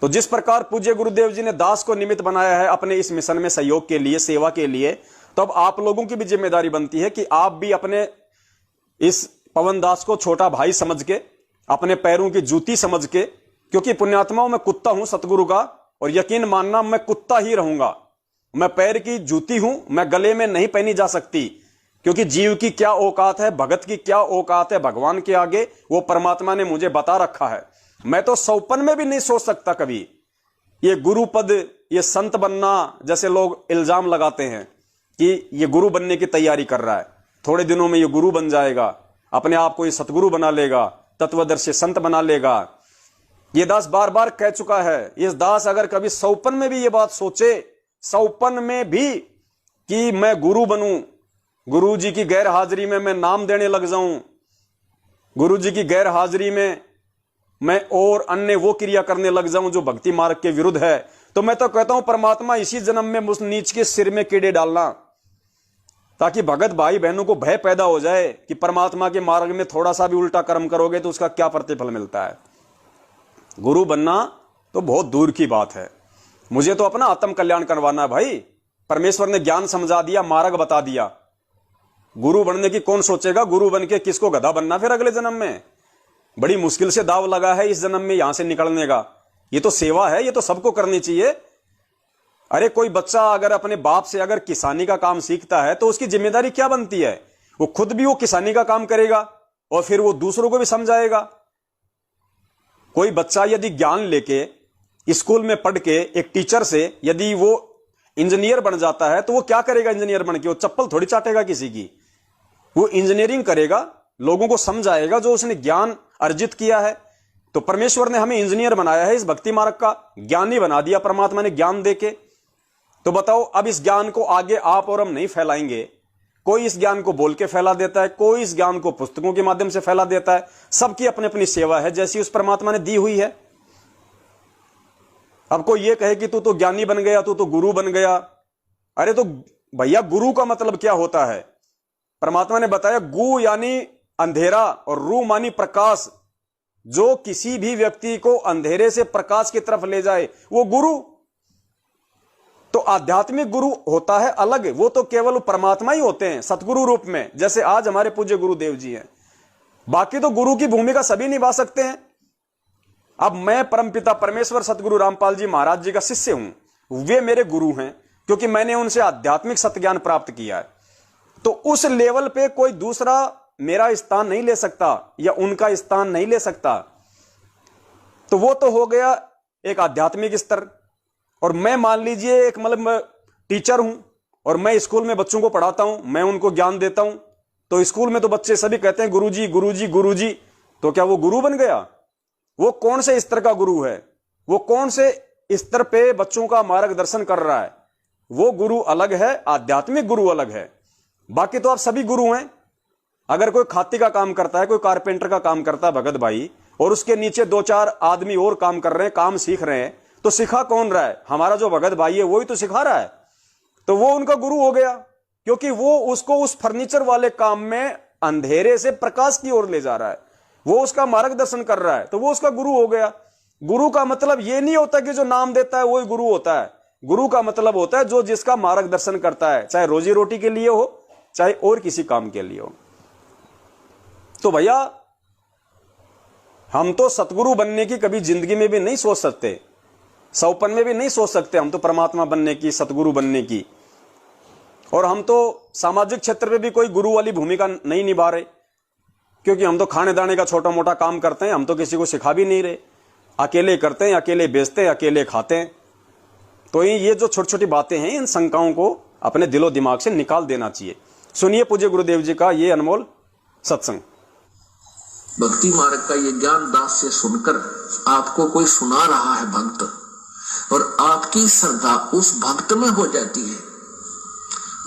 तो जिस प्रकार पूज्य गुरुदेव जी ने दास को निमित्त बनाया है अपने इस मिशन में सहयोग के लिए, सेवा के लिए, तो अब आप लोगों की भी जिम्मेदारी बनती है कि आप भी अपने इस पवन दास को छोटा भाई समझ के, अपने पैरों की जूती समझ के, क्योंकि पुण्यात्माओं में कुत्ता हूं सतगुरु का, और यकीन मानना मैं कुत्ता ही रहूंगा। मैं पैर की जूती हूं, मैं गले में नहीं पहनी जा सकती, क्योंकि जीव की क्या औकात है, भगत की क्या औकात है भगवान के आगे, वो परमात्मा ने मुझे बता रखा है। मैं तो सौपन में भी नहीं सोच सकता कभी ये गुरु पद, ये संत बनना, जैसे लोग इल्जाम लगाते हैं कि ये गुरु बनने की तैयारी कर रहा है, थोड़े दिनों में ये गुरु बन जाएगा, अपने आप को ये सतगुरु बना लेगा, तत्वदर्शी संत बना लेगा। ये दास बार बार कह चुका है। ये दास अगर कभी सौपन में भी ये बात सोचे, सौपन में भी, कि मैं गुरु बनूं, गुरु जी की गैर हाजिरी में मैं नाम देने लग जाऊं, गुरु जी की गैर हाजिरी में मैं और अन्य वो क्रिया करने लग जाऊं जो भक्ति मार्ग के विरुद्ध है, तो मैं तो कहता हूं परमात्मा इसी जन्म में मुझ नीच के सिर में कीड़े डालना, ताकि भगत भाई बहनों को भय पैदा हो जाए कि परमात्मा के मार्ग में थोड़ा सा भी उल्टा कर्म करोगे तो उसका क्या प्रतिफल मिलता है। गुरु बनना तो बहुत दूर की बात है, मुझे तो अपना आत्म कल्याण करवाना है भाई। परमेश्वर ने ज्ञान समझा दिया, मार्ग बता दिया, गुरु बनने की कौन सोचेगा, गुरु बन के किसको गधा बनना फिर अगले जन्म में। बड़ी मुश्किल से दाव लगा है इस जन्म में यहां से निकलने का। ये तो सेवा है, ये तो सबको करनी चाहिए। अरे कोई बच्चा अगर अपने बाप से अगर किसानी का काम सीखता है तो उसकी जिम्मेदारी क्या बनती है, वो खुद भी वो किसानी का काम करेगा और फिर वो दूसरों को भी समझाएगा। कोई बच्चा यदि ज्ञान लेके स्कूल में पढ़ के एक टीचर से यदि वो इंजीनियर बन जाता है तो वो क्या करेगा इंजीनियर बन के, वो चप्पल थोड़ी चाटेगा किसी की, वो इंजीनियरिंग करेगा, लोगों को समझाएगा जो उसने ज्ञान अर्जित किया है। तो परमेश्वर ने हमें इंजीनियर बनाया है, इस भक्ति मार्ग का ज्ञानी बना दिया परमात्मा ने ज्ञान देके। तो बताओ अब इस ज्ञान को आगे आप और हम नहीं फैलाएंगे। कोई इस ज्ञान को बोल के फैला देता है, कोई इस ज्ञान को पुस्तकों के माध्यम से फैला देता है। सबकी अपनी अपनी सेवा है जैसी उस परमात्मा ने दी हुई है। अब कोई ये कहे कि तू तो ज्ञानी बन गया, तू तो गुरु बन गया। अरे तो भैया गुरु का मतलब क्या होता है? परमात्मा ने बताया गु यानी अंधेरा और रू मानी प्रकाश। जो किसी भी व्यक्ति को अंधेरे से प्रकाश की तरफ ले जाए वो गुरु। तो आध्यात्मिक गुरु होता है अलग, वो तो केवल परमात्मा ही होते हैं सतगुरु रूप में, जैसे आज हमारे पूज्य गुरुदेव जी हैं। बाकी तो गुरु की भूमिका सभी निभा सकते हैं। अब मैं परमपिता परमेश्वर सतगुरु रामपाल जी महाराज जी का शिष्य हूं, वे मेरे गुरु हैं क्योंकि मैंने उनसे आध्यात्मिक सत्य ज्ञान प्राप्त किया है। तो उस लेवल पे कोई दूसरा मेरा स्थान नहीं ले सकता या उनका स्थान नहीं ले सकता। तो वो तो हो गया एक आध्यात्मिक स्तर। और मैं मान लीजिए एक मतलब टीचर हूं और मैं स्कूल में बच्चों को पढ़ाता हूं, मैं उनको ज्ञान देता हूं। तो स्कूल में तो बच्चे सभी कहते हैं गुरुजी गुरुजी गुरुजी। तो क्या वो गुरु बन गया? वो कौन से स्तर का गुरु है? वो कौन से स्तर पे बच्चों का मार्गदर्शन कर रहा है? वो गुरु अलग है, आध्यात्मिक गुरु अलग है। बाकी तो आप सभी गुरु हैं। अगर कोई खाती का काम करता है, कोई कारपेंटर का काम करता है भगत भाई, और उसके नीचे दो चार आदमी और काम कर रहे हैं, काम सीख रहे हैं, तो सिखा कौन रहा है? हमारा जो भगत भाई है वही तो सिखा रहा है। तो वो उनका गुरु हो गया क्योंकि वो उसको उस फर्नीचर वाले काम में अंधेरे से प्रकाश की ओर ले जा रहा है, वो उसका मार्गदर्शन कर रहा है, तो वो उसका गुरु हो गया। गुरु का मतलब ये नहीं होता कि जो नाम देता है वही गुरु होता है। गुरु का मतलब होता है जो जिसका मार्गदर्शन करता है, चाहे रोजी रोटी के लिए हो चाहे और किसी काम के लिए हो। तो भैया हम तो सतगुरु बनने की कभी जिंदगी में भी नहीं सोच सकते, सौपन में भी नहीं सोच सकते हम तो परमात्मा बनने की, सतगुरु बनने की। और हम तो सामाजिक क्षेत्र में भी कोई गुरु वाली भूमिका नहीं निभा रहे, क्योंकि हम तो खाने दाने का छोटा मोटा काम करते हैं, हम तो किसी को सिखा भी नहीं रहे। अकेले करते हैं, अकेले बेचते हैं, अकेले खाते हैं। तो ये जो छोटी छोटी बातें हैं, इन शंकाओं को अपने दिलो दिमाग से निकाल देना चाहिए। सुनिए पूज्य गुरुदेव जी का ये अनमोल सत्संग। भक्ति मार्ग का ये ज्ञान दास से सुनकर आपको कोई सुना रहा है भक्त, और आपकी श्रद्धा उस भक्त में हो जाती है।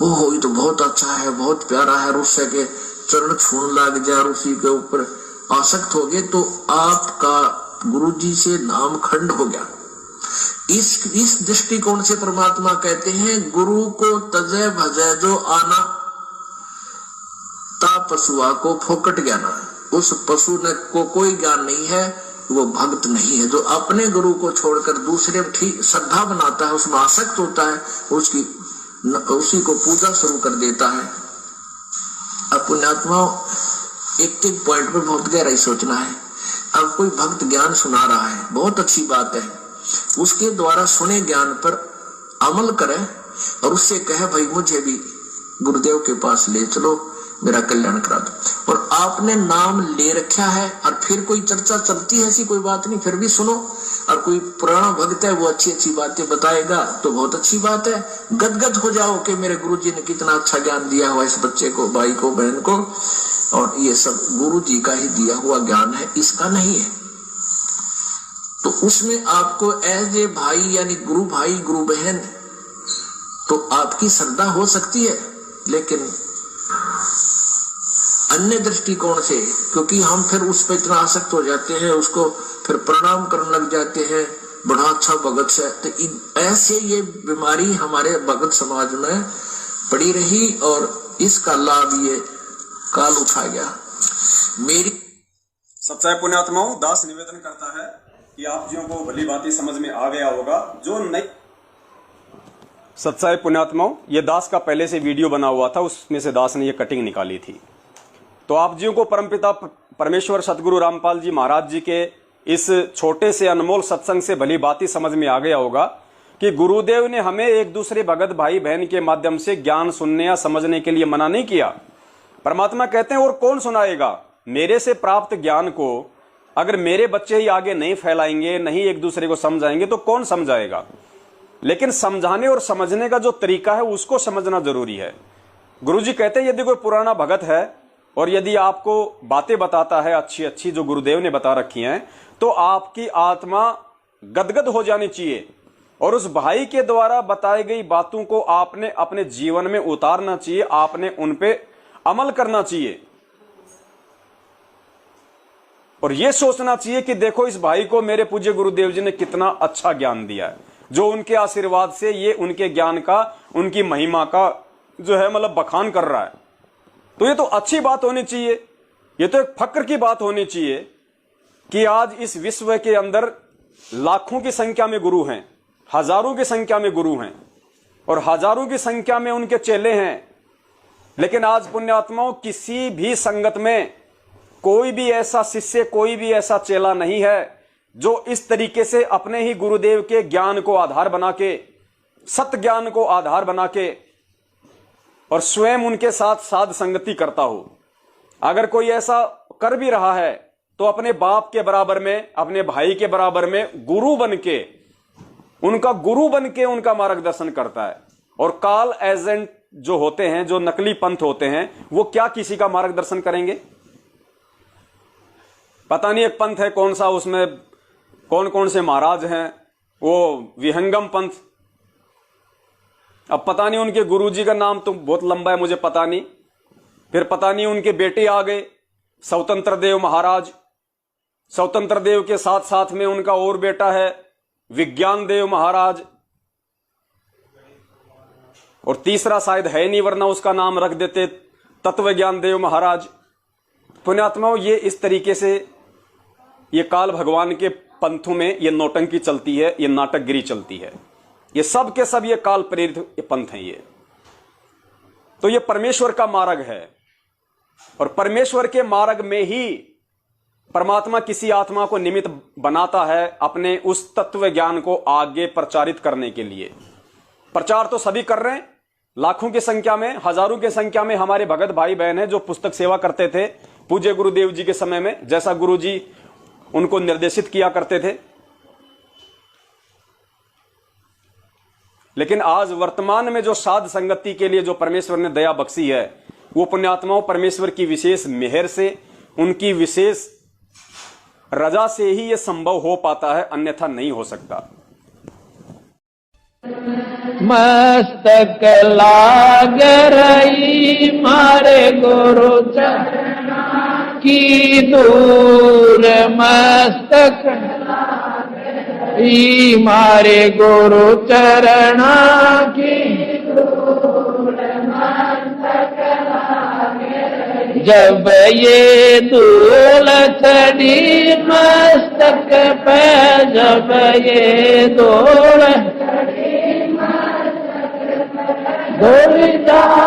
वो हो तो बहुत अच्छा है, बहुत प्यारा है, उससे के चरण छूने लग जाए, उसी के ऊपर आसक्त हो गए, तो आपका गुरुजी से नाम खंड हो गया। इस दृष्टिकोण से परमात्मा कहते हैं गुरु को तजय भजय जो आना, ता पशुआ को फोकट ज्ञाना। उस पशु ने को कोई ज्ञान नहीं है, वो भक्त नहीं है। जो अपने गुरु को छोड़कर दूसरे ठीक श्रद्धा बनाता है, उसमें आसक्त होता है, उसी को पूजा शुरू कर देता है। अब पुण्यात्माओं, एक एक पॉइंट पर बहुत गहराई सोचना है। अब कोई भक्त ज्ञान सुना रहा है, बहुत अच्छी बात है, उसके द्वारा सुने ज्ञान पर अमल करे और उससे कहे भाई मुझे भी गुरुदेव के पास ले चलो, मेरा कल्याण करा दो। और आपने नाम ले रखा है और फिर कोई चर्चा चलती है, ऐसी कोई बात नहीं, फिर भी सुनो। और कोई पुराना भक्त है, वो अच्छी अच्छी बातें बताएगा तो बहुत अच्छी बात है। गदगद हो जाओ कि मेरे गुरुजी ने कितना अच्छा ज्ञान दिया हुआ इस बच्चे को, भाई को, बहन को, और ये सब गुरुजी का ही दिया हुआ ज्ञान है, इसका नहीं है। तो उसमें आपको एज ए भाई यानी गुरु भाई गुरु बहन तो आपकी श्रद्धा हो सकती है, लेकिन अन्य दृष्टिकोण से, क्योंकि हम फिर उस पर इतना आसक्त हो जाते हैं, उसको फिर प्रणाम करने लग जाते हैं, बड़ा अच्छा भगत से। तो ऐसे ये बीमारी हमारे भगत समाज में पड़ी रही और इसका लाभ ये काल उठा गया। मेरी सच्चाई पुण्यात्माओं, दास निवेदन करता है कि आप जियों को भली बातें समझ में आ गया होगा। जो नहीं सच्चाई पुण्यात्माओं, ये दास का पहले से वीडियो बना हुआ था, उसमें से दास ने ये कटिंग निकाली थी। तो आप जियों को परमपिता परमेश्वर सतगुरु रामपाल जी महाराज जी के इस छोटे से अनमोल सत्संग से भली बातें समझ में आ गया होगा कि गुरुदेव ने हमें एक दूसरे भगत भाई बहन के माध्यम से ज्ञान सुनने या समझने के लिए मना नहीं किया। परमात्मा कहते हैं और कौन सुनाएगा मेरे से प्राप्त ज्ञान को, अगर मेरे बच्चे ही आगे नहीं फैलाएंगे, नहीं एक दूसरे को समझाएंगे तो कौन समझाएगा। लेकिन समझाने और समझने का जो तरीका है उसको समझना जरूरी है। गुरुजी कहते हैं यदि कोई पुराना भगत है और यदि आपको बातें बताता है अच्छी अच्छी जो गुरुदेव ने बता रखी हैं, तो आपकी आत्मा गदगद हो जानी चाहिए और उस भाई के द्वारा बताई गई बातों को आपने अपने जीवन में उतारना चाहिए, आपने उन पे अमल करना चाहिए और यह सोचना चाहिए कि देखो इस भाई को मेरे पूज्य गुरुदेव जी ने कितना अच्छा ज्ञान दिया है, जो उनके आशीर्वाद से ये उनके ज्ञान का, उनकी महिमा का जो है मतलब बखान कर रहा है। तो ये तो अच्छी बात होनी चाहिए, ये तो एक फक्र की बात होनी चाहिए कि आज इस विश्व के अंदर लाखों की संख्या में गुरु हैं, हजारों की संख्या में गुरु हैं और हजारों की संख्या में उनके चेले हैं। लेकिन आज पुण्यात्माओं, किसी भी संगत में कोई भी ऐसा शिष्य, कोई भी ऐसा चेला नहीं है जो इस तरीके से अपने ही गुरुदेव के ज्ञान को आधार बना के, सत्य ज्ञान को आधार बना के और स्वयं उनके साथ साध संगति करता हो। अगर कोई ऐसा कर भी रहा है तो अपने बाप के बराबर में, अपने भाई के बराबर में गुरु बन के, उनका गुरु बन के उनका मार्गदर्शन करता है। और काल एजेंट जो होते हैं, जो नकली पंथ होते हैं, वो क्या किसी का मार्गदर्शन करेंगे? पता नहीं एक पंथ है कौन सा, उसमें कौन कौन से महाराज हैं, वो विहंगम पंथ। अब पता नहीं उनके गुरुजी का नाम तो बहुत लंबा है, मुझे पता नहीं। फिर पता नहीं उनके बेटे आ गए स्वतंत्र देव महाराज, स्वतंत्र देव के साथ साथ में उनका और बेटा है विज्ञान देव महाराज, और तीसरा शायद है नहीं, वरना उसका नाम रख देते तत्वज्ञान देव महाराज। पुण्यात्माओं, ये इस तरीके से ये काल भगवान के पंथों में ये नौटंकी चलती है, ये नाटकगिरी चलती है। ये सब के सब ये काल प्रेरित ये पंथ हैं। ये तो ये परमेश्वर का मार्ग है और परमेश्वर के मार्ग में ही परमात्मा किसी आत्मा को निमित्त बनाता है अपने उस तत्व ज्ञान को आगे प्रचारित करने के लिए। प्रचार तो सभी कर रहे हैं, लाखों की संख्या में, हजारों की संख्या में हमारे भगत भाई बहन हैं जो पुस्तक सेवा करते थे पूज्य गुरुदेव जी के समय में, जैसा गुरु जी उनको निर्देशित किया करते थे। लेकिन आज वर्तमान में जो साध संगति के लिए जो परमेश्वर ने दया बख्शी है, वो पुण्यात्माओं परमेश्वर की विशेष मेहर से, उनकी विशेष रजा से ही ये संभव हो पाता है, अन्यथा नहीं हो सकता। मस्तक लाग रही मारे गुरु चरण की दूर, मस्तक मारे गुरु चरण की दूर, मस्तक जब ये धूल चढ़ी मस्तक मस्तक पे जब ये दौड़ जाए